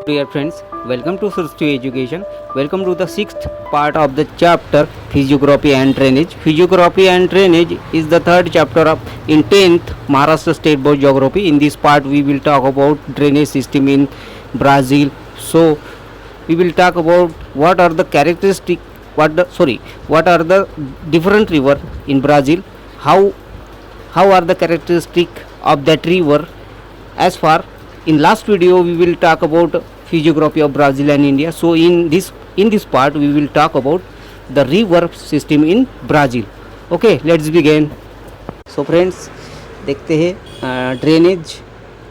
Dear friends, welcome to Sursti Education. Welcome to the sixth part of the chapter Physiography and Drainage. Physiography and Drainage is the third chapter of in 10th Maharashtra State Board Geography. In this part, we will talk about drainage system in Brazil. So, we will talk about what are the characteristic, what are the different river in Brazil, how are the characteristic of that river. As far in last video we will talk about physiography of Brazil and India. So in this part we will talk about the river system in Brazil. Okay, let's begin. So friends, देखते हैं drainage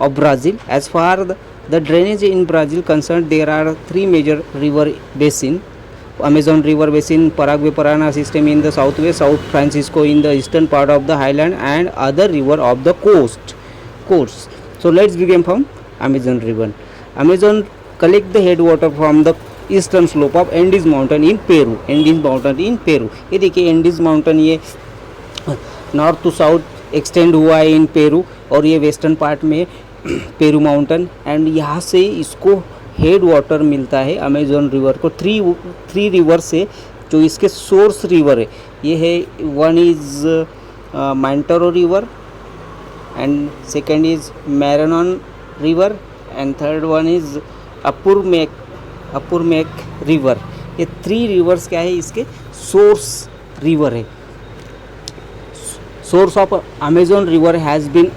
of Brazil. As far the drainage in Brazil concerned, there are three major river basin: Amazon River Basin, Paraguay-Paraná system in the southwest, South Francisco in the eastern part of the highland, and other river of the coast. So let's begin from Amazon River. Amazon collect the headwater from the eastern slope of Andes mountain in Peru. ये देखिए Andes mountain ये north to south extend हुआ है in Peru, और ये western part में Peru mountain, and यहाँ से इसको हेड वाटर मिलता है अमेजोन रिवर को. थ्री रिवर से जो इसके सोर्स रिवर है ये है, one is Mantaro river, and second is Maranon river, and third one is Apurimac river. ये थ्री रिवर्स क्या है, इसके सोर्स रिवर है. Source of Amazon river has been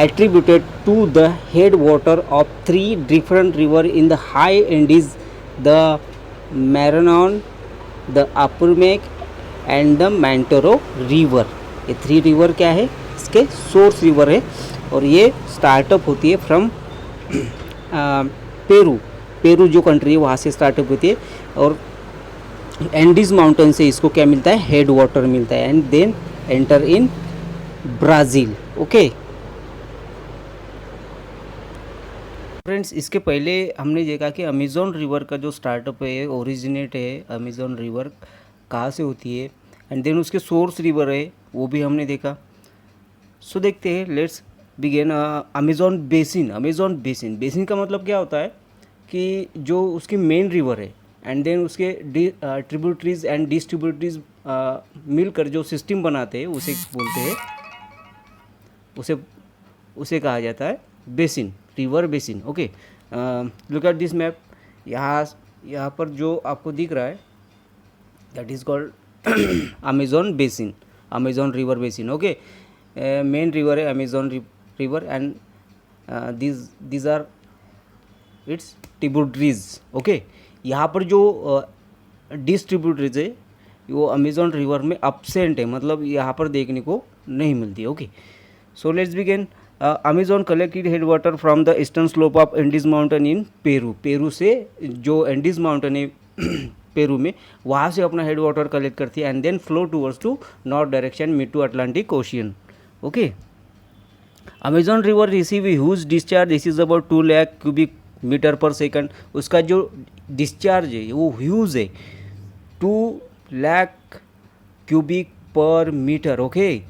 attributed to the headwater of three different river in the high Andes, the Maranon, the Apurimac and the Mantaro river. ये three river क्या है, इसके source river है, और ये startup होती है from Peru जो कंट्री है वहाँ से स्टार्टअप होती है, और एंडीज माउंटेन से इसको क्या मिलता है, हेड वाटर मिलता है, and then enter in Brazil. Okay friends, इसके पहले हमने देखा कि अमेज़न रिवर का जो स्टार्टअप है, ओरिजिनेट है अमेज़न रिवर कहाँ से होती है, एंड देन उसके सोर्स रिवर है वो भी हमने देखा. सो देखते हैं, लेट्स बिगिन. अमेज़न बेसिन का मतलब क्या होता है कि जो उसकी मेन रिवर है, एंड देन उसके ट्रिब्यूटरीज एंड डिस्ट्रीब्यूटरीज मिलकर जो सिस्टम बनाते हैं उसे बोलते हैं, उसे कहा जाता है basin, river basin. Okay, look at this map. यहाँ पर जो आपको दिख रहा है that is called Amazon river basin. Okay, main river है Amazon river, and these are its tributaries. Okay, यहाँ पर जो डिस्ट्रीब्यूटरीज है वो अमेज़न रिवर में अब्सेंट है, मतलब यहाँ पर देखने को नहीं मिलती. Okay, so let's begin. Amazon collected head water from the eastern slope of Andes mountain in Peru से जो एंडीज माउंटेन है पेरू में, वहाँ से अपना हेड वाटर कलेक्ट करती है, and then flow towards to north direction mid to Atlantic ocean. Okay, Amazon river receive huge discharge. This is about 2 lakh cubic metre per second. उसका जो डिस्चार्ज है वो ह्यूज है, 2 lakh cubic per metre. Okay,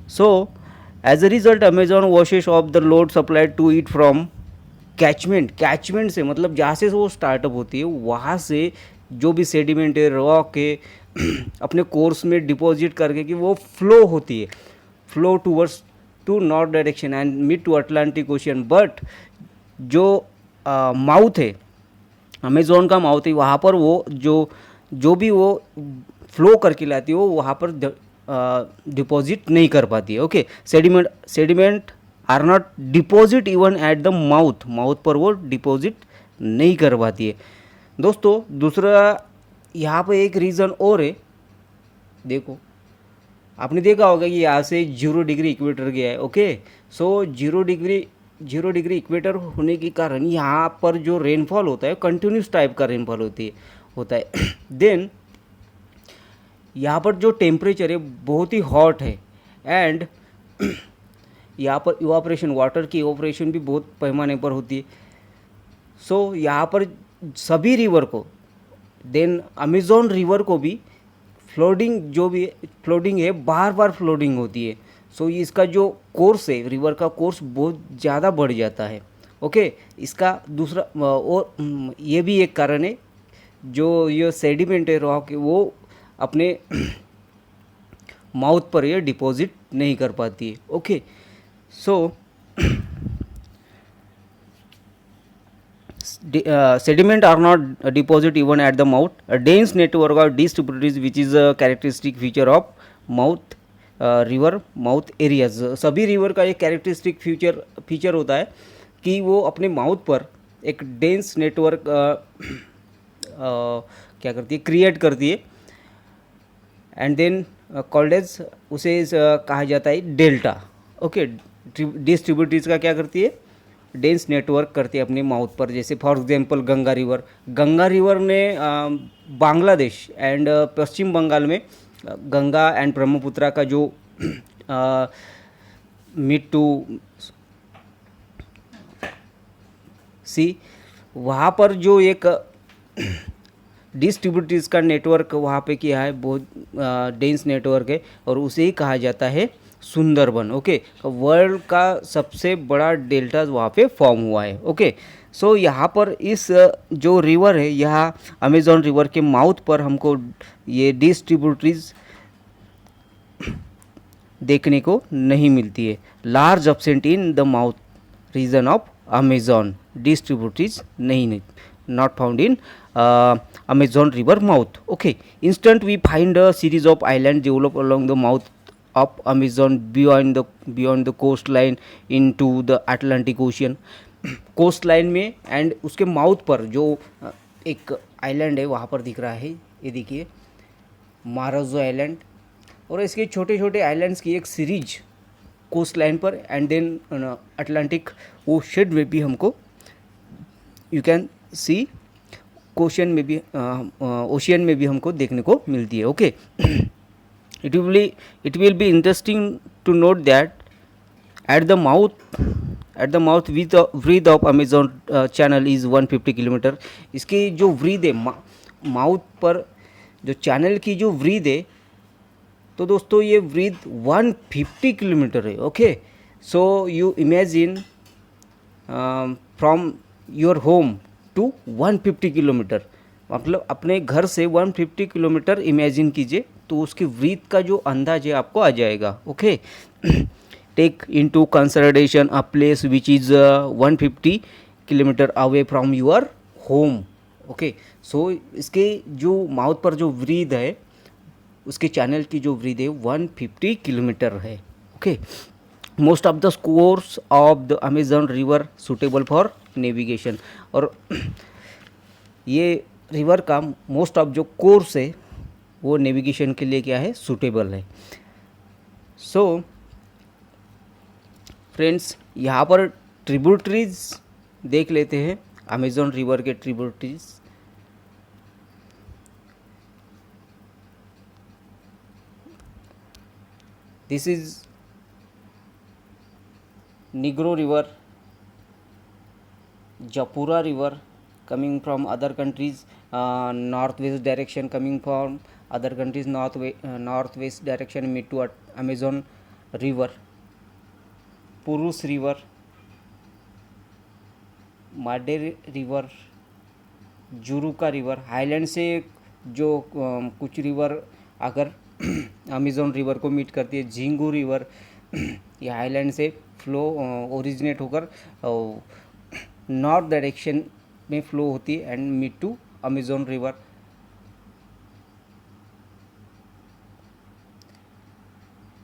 so as a result Amazon washes off the load supplied to it from catchment से, मतलब जहाँ से वो स्टार्टअप होती है वहाँ से जो भी सेडिमेंट है, रॉक है, अपने कोर्स में डिपॉजिट करके कि वो फ्लो होती है, flow towards to north direction and mid to Atlantic ocean. But जो माउथ है, अमेज़न का माउथ है, वहाँ पर वो जो भी वो फ्लो करके लाती है वो वहाँ पर डिपॉजिट नहीं कर पाती है. Okay, sediment are not deposit even at the mouth पर वो डिपॉजिट नहीं कर पाती है. दोस्तों, दूसरा यहाँ पर एक रीज़न और है. देखो, आपने देखा होगा कि यहाँ से 0 डिग्री इक्वेटर गया है. ओके, सो 0 डिग्री इक्वेटर होने के कारण यहाँ पर जो रेनफॉल होता है कंटिन्यूस टाइप का रेनफॉल होता है. देन यहाँ पर जो टेम्परेचर है बहुत ही हॉट है, एंड यहाँ पर इवापोरेशन, वाटर की इवापोरेशन भी बहुत पैमाने पर होती है. सो यहाँ पर सभी रिवर को, देन अमेज़न रिवर को भी फ्लोडिंग है, बार फ्लोडिंग होती है. सो इसका जो कोर्स है, रिवर का कोर्स बहुत ज़्यादा बढ़ जाता है. ओके। इसका दूसरा और ये भी एक कारण है, जो ये सेडिमेंट है रॉक वो अपने माउथ पर ये डिपॉजिट नहीं कर पाती है। Okay, so sediment are not deposit even at the mouth. A dense network of these tributaries which is a characteristic feature of mouth river mouth areas. सभी रिवर का एक कैरेक्टरिस्टिक फीचर होता है कि वो अपने माउथ पर एक डेंस नेटवर्क क्या करती है, क्रिएट करती है, एंड देन कॉल्ड एज, उसे कहा जाता है डेल्टा। ओके, डिस्ट्रीब्यूटरीज का क्या करती है, डेंस नेटवर्क करती है अपने माउथ पर। जैसे फॉर एग्जांपल गंगा रिवर ने बांग्लादेश एंड पश्चिम बंगाल में गंगा एंड ब्रह्मपुत्रा का जो मीट टू सी, वहाँ पर जो एक डिस्ट्रीब्यूटरीज का नेटवर्क वहाँ पे किया है, बहुत डेंस नेटवर्क है, और उसे ही कहा जाता है सुंदरबन। ओके, वर्ल्ड का सबसे बड़ा डेल्टा वहाँ पे फॉर्म हुआ है। ओके, सो यहाँ पर इस जो रिवर है, यहाँ अमेज़न रिवर के माउथ पर हमको ये डिस्ट्रीब्यूटरीज देखने को नहीं मिलती है। Large absent in the mouth region of Amazon, distributaries नहीं, not found in Amazon river mouth. Okay, instant we find a series of islands developed along the mouth of Amazon beyond the coastline into the Atlantic Ocean. Coastline में and उसके mouth पर जो एक island है वहाँ पर दिख रहा है, ये देखिए माराजो आइलैंड, और इसके छोटे छोटे आइलैंड्स की एक सीरीज कोस्ट लाइन पर एंड देन अटलांटिक ओशन में भी हमको यू कैन सी ओशियन में भी हमको देखने को मिलती है। Okay, it will be interesting to note that at the mouth breadth of Amazon channel is 150 kilometre. इसकी जो ब्रीथ है माउथ पर, जो चैनल की जो ब्रीथ है, तो दोस्तों ये ब्रीथ 150 किलोमीटर है। Okay, so you imagine from your home to 150 kilometre, मतलब अपने घर से 150 किलोमीटर इमेजिन कीजिए, तो उसकी ब्रीथ का जो अंदाज है आपको आ जाएगा। Okay, take into consideration a place which is 150 kilometre away from your home. Okay, so इसके जो माउथ पर जो ब्रीथ है, उसके चैनल की जो ब्रीथ है 150 किलोमीटर है। Okay, most of the course of the Amazon river suitable for navigation, और ये रिवर का मोस्ट ऑफ जो कोर्स है वो नेविगेशन के लिए क्या है, सूटेबल है। सो फ्रेंड्स, यहाँ पर ट्रिब्यूटरीज देख लेते हैं, अमेज़न रिवर के tributaries. This is Negro river, Japura river coming from other countries, northwest direction coming from other countries, northwest direction meet to Amazon river, Purus river, Made river, जुरुका river. Highland से जो कुछ river अगर Amazon river को meet करती है, Xingu river, ये highland से फ्लो ओरिजिनेट होकर नॉर्थ डायरेक्शन में फ्लो होती है and meet to Amazon river.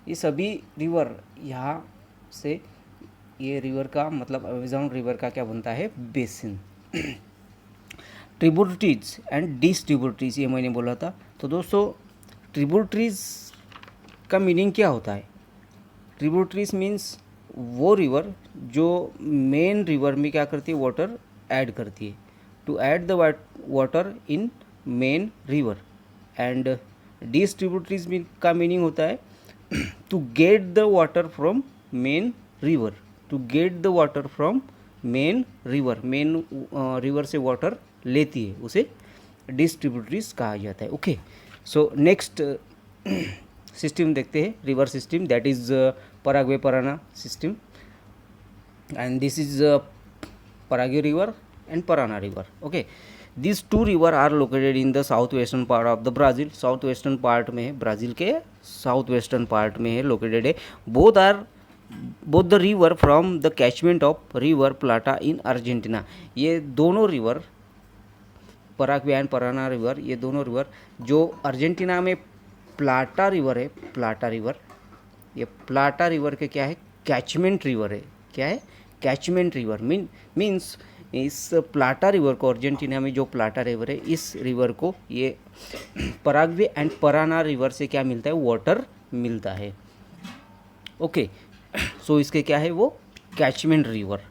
ये सभी रिवर यहाँ से, ये रिवर का मतलब अमेज़न रिवर का क्या बनता है, बेसिन। ट्रिब्यूटरीज एंड डिस्ट्रिब्यूटरीज, ये मैंने बोला था। तो दोस्तों, ट्रिब्यूटरीज का मीनिंग क्या होता है? ट्रिब्यूटरीज मीन्स वो रिवर जो मेन रिवर में क्या करती है, वाटर ऐड करती है, to add the water in main river. And distributaries का मीनिंग होता है to get the water from main river, to get the water from main river, main river से वाटर लेती है, उसे डिस्ट्रीब्यूटरीज कहा जाता है। ओके, सो नेक्स्ट सिस्टम देखते हैं, river system, that is Paraguay Parana system, and this is Paraguay river and Parana river. Okay, these two river are located in the southwestern part of the Brazil. Southwestern part में है, Brazil के southwestern part में है located है. both the river from the catchment of river Plata in Argentina. ये दोनों river Paraguay and Parana river, ये दोनों रिवर जो अर्जेंटीना में प्लाटा रिवर है, प्लाटा रिवर, ये प्लाटा रिवर के क्या है, कैचमेंट रिवर है. क्या है, कैचमेंट रिवर. मीन्स इस प्लाटा रिवर को, अर्जेंटीना में जो प्लाटा रिवर है, इस रिवर को ये पराग्वे एंड पराना रिवर से क्या मिलता है, वाटर मिलता है. ओके, सो इसके क्या है, वो catchment river.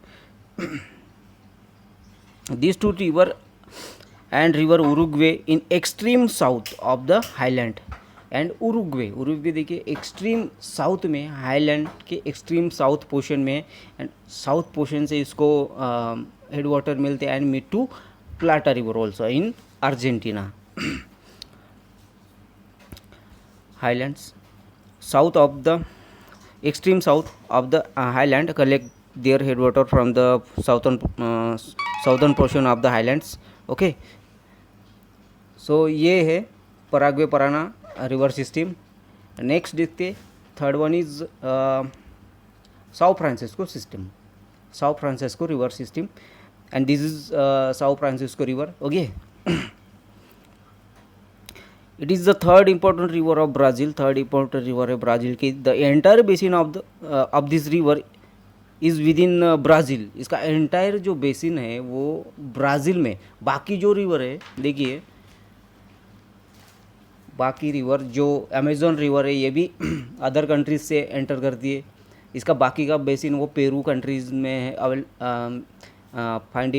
This two river and river Uruguay in extreme south of the highland. And Uruguay देखिए एक्सट्रीम साउथ में, हाईलैंड के एक्सट्रीम साउथ पोर्शन में, एंड साउथ पोर्शन से इसको हेड वाटर मिलते हैं. And meet to Plata river also in Argentina. Highlands south of the extreme south of the highland collect their head water from the southern portion of the highlands. Okay, so ये है Paraguay Parana river system. Next देखते, third one is Sao Francisco system, Sao Francisco river system. And this is Sao Francisco river. Okay, it is the third important river of Brazil, third important river है Brazil की. The entire basin of this river is within Brazil. इसका entire जो basin है वो Brazil में. बाकी जो river है देखिए, बाकी रिवर जो अमेज़न रिवर है ये भी अदर कंट्रीज से एंटर करती है. इसका बाकी का बेसिन वो पेरू कंट्रीज़ में है, found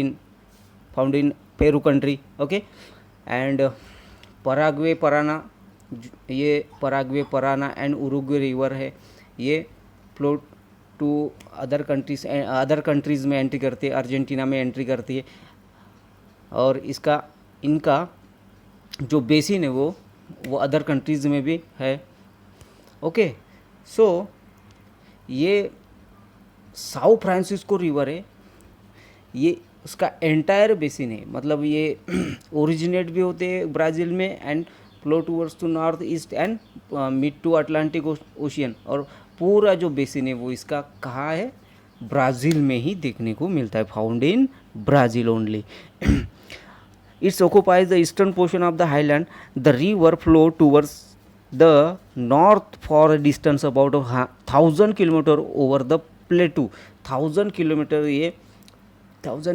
in Peru country. Okay, and Paraguay Parana, ये Paraguay Parana and Uruguay river है, ये फ्लो टू अदर कंट्रीज़ में एंट्री करती है, अर्जेंटीना में एंट्री करती है. और इनका जो बेसिन है वो अदर कंट्रीज़ में भी है. ओके, सो ये साओ फ्रांसिस्को रिवर है, ये उसका एंटायर बेसिन है. मतलब ये ओरिजिनेट भी होते हैं ब्राज़ील में and flow towards to north east and mid to Atlantic ocean. और पूरा जो बेसिन है वो इसका कहाँ है, ब्राज़ील में ही देखने को मिलता है, found in Brazil only. It occupies the eastern portion of the highland. The river flow towards the north for a distance about 1,000 kilometre over the plateau. 1,000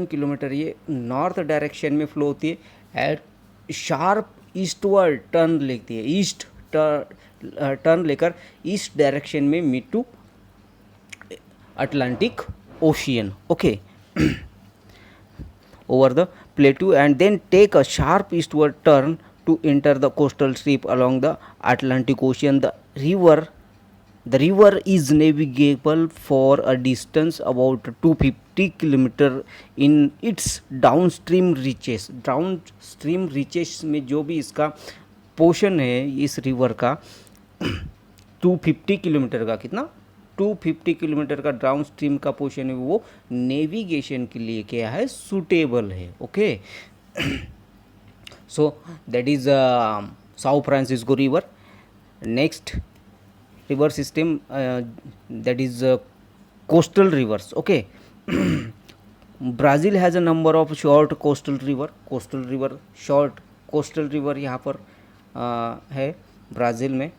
kilometre ये नॉर्थ डायरेक्शन में फ्लो होती है. At sharp eastward turn लेती है, east turn लेकर east direction में meet to Atlantic ocean. Okay, over the plateau and then take a sharp eastward turn to enter the coastal strip along the Atlantic Ocean. The river is navigable for a distance about 250 km in its downstream reaches. Downstream reaches में जो भी इसका portion है इस river का 250 kilometre का, कितना 250 kilometre का डाउन स्ट्रीम का पोर्शन है वो नेविगेशन के लिए क्या है, सूटेबल है. Okay, so that is Sao Francisco river. Next river system that is coastal reverse. Okay, Brazil has a number of short coastal river. Coastal river, short coastal river यहाँ पर है ब्राज़ील में.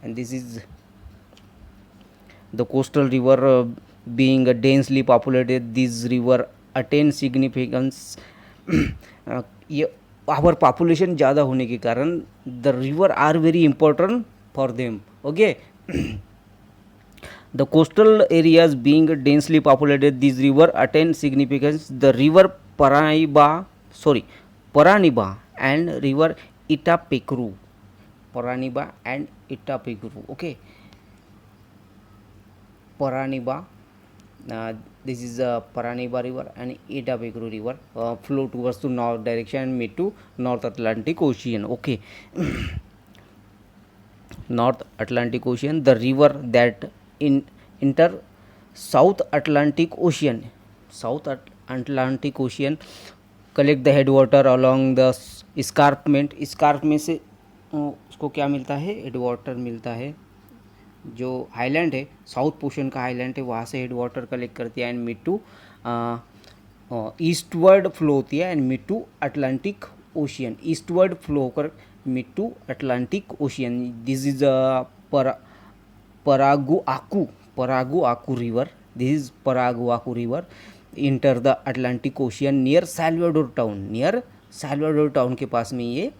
And this is the coastal river being a densely populated, these river attain significance. ये our population ज़्यादा होने के कारण the river are very important for them. Okay, the coastal areas being densely populated, these river attain significance. The river Paraniba and river Itapecuru. Paraniba and Itapecuru. Okay, Paraniba, this is Paraniba river and Itapecuru river flow towards to north direction and meet to North Atlantic Ocean. Okay, North Atlantic Ocean, the river that enter South Atlantic Ocean. South Atlantic ocean collect the head water along the escarpment. Scarp में से उसको क्या मिलता है, head water मिलता है। जो highland है, साउथ पोर्शन का हाईलैंड है, वहाँ से हेड वाटर कलेक्ट करती है and mid to eastward flow होती है and mid to Atlantic ocean. Eastward flow होकर meet to Atlantic ocean. This is Paraguacu river. This is Paraguacu river enter the Atlantic Ocean near Salvador town. Near Salvador town के पास में ये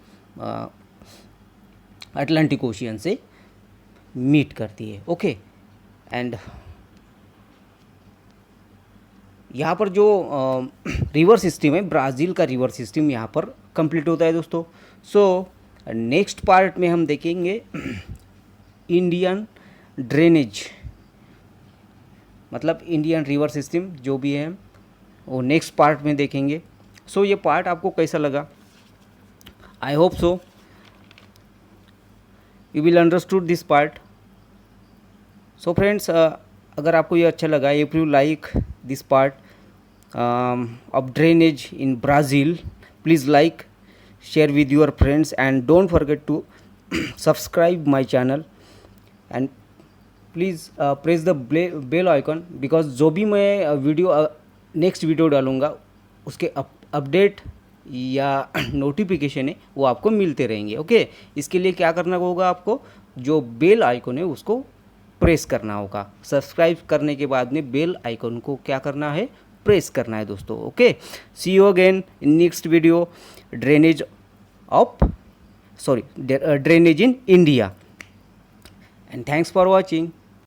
Atlantic ocean से meet करती है। Okay, and यहाँ पर जो रिवर सिस्टम है, ब्राज़ील का रिवर सिस्टम यहाँ पर कंप्लीट होता है दोस्तों। सो नेक्स्ट पार्ट में हम देखेंगे इंडियन ड्रेनेज, मतलब इंडियन रिवर सिस्टम जो भी है वो नेक्स्ट पार्ट में देखेंगे। सो ये पार्ट आपको कैसा लगा? I hope so you will understood this part. So friends, अगर आपको ये अच्छा लगा, if you like this part of drainage in Brazil, please like, share with your friends and don't forget to subscribe my channel and please press the bell icon, because जो भी मैं video next video डालूँगा उसके update या notification है वो आपको मिलते रहेंगे। ओके, इसके लिए क्या करना होगा, आपको जो बेल आइकन है उसको प्रेस करना होगा। सब्सक्राइब करने के बाद में बेल आइकन को क्या करना है, प्रेस करना है दोस्तों। Okay, see you again in next video, drainage in India, and thanks for watching.